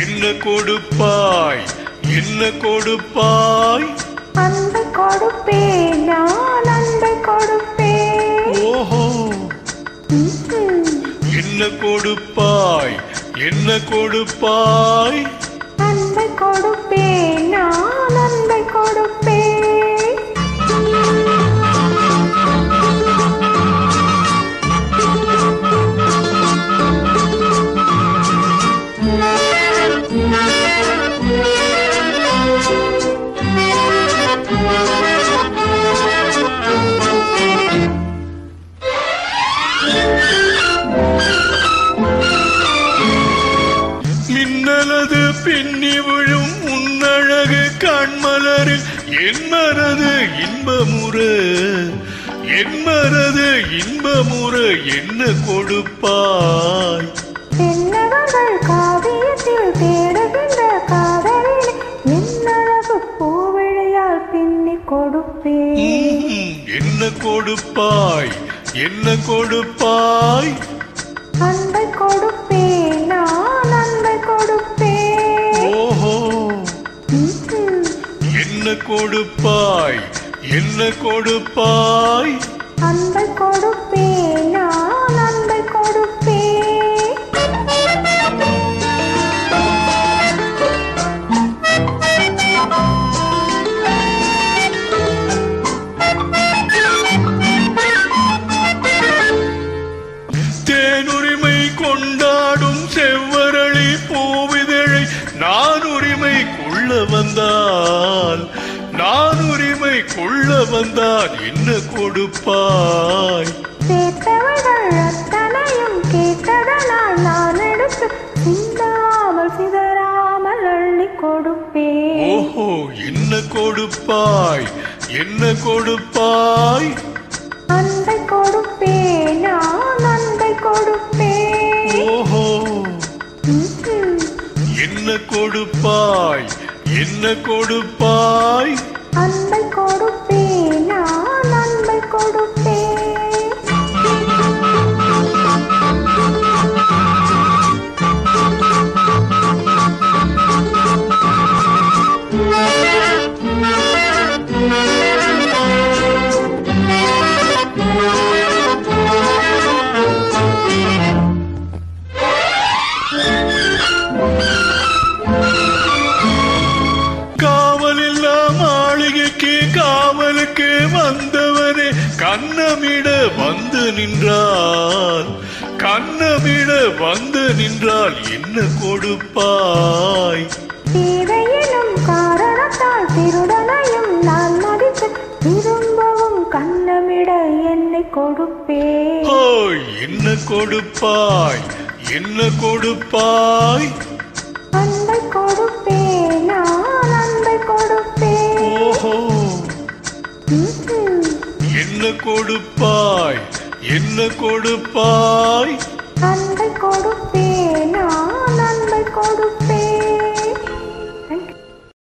என்ன கொடுப்பாய், என்ன கொடுப்பாய்? அன்பை கொடுப்பேன், நான் அன்பை கொடுப்பேன். ஓஹோ, என்ன கொடுப்பாய், என்ன கொடுப்பாய்? அன்பை கொடுப்பேன், நான் அன்பை கொடுப்பேன். மின்னலது பின்னி விழும் உன்னழகு கண்மலரில் என் மனது இன்பமுற, என் மனது இன்பமுற என்ன கொடுப்பாய்? தென்னவர்கள் காவியத்தில் தேடுகின்ற காதலில் என்னழகு பூவிழையால் பின்னி கொடுப்பேன். என்ன கொடுப்பாய், என்ன கொடுப்பாய்? அன்பை கொடுப்பேன், நான் அன்பை கொடுப்பேன். ஓஹோ, என்ன கொடுப்பாய், என்ன கொடுப்பாய்? அன்பை கொடுப்பேன், நான் அன்பை கொடுப்பேன். தேனுரிமை கொண்டாடும் செவ்வரளி பூவிதழை நான் உரிமை கொள்ள வந்தால், நான் உரிமை கொள்ள வந்தால் என்ன கொடுப்பாய்? கேட்டவர்கள் அத்தனையும் கேட்டதனால் நான் எடுத்து சிந்தாமல் சிதறாமல் அள்ளி கொடுப்பேன். ஓஹோ, என்ன கொடுப்பாய், என்ன கொடுப்பாய்? அன்பை கொடுப்பேன், நான் அன்பை கொடுப்பேன். ஓஹோ, என்ன கொடுப்பாய், என்ன கொடுப்பாய்? அன்பை கொடுப்பேன், நான் அன்பை கொடுப்பேன். காவலில்லா மாளிகைக்கு காவலுக்கு வந்தவனே கண்ணமிட வந்து நின்றால், கண்ணமிட வந்து நின்றால் என்ன கொடுப்பாய்? தேவையிலும் காரணத்தால் திருடனையும் நான் மதித்து திரும்பவும் கண்ணமிட என்னை கொடுப்பேன். ஓ, என்ன கொடுப்பாய், என்ன கொடுப்பாய்? அன்பை கொடுப்பேன், நான் அன்பை கொடுப்பேன். ஓஹோ, என்ன கொடுப்பாய், என்ன கொடுப்பாய்? அன்பை கொடுப்பேன், நான் அன்பை கொடுப்பேன்.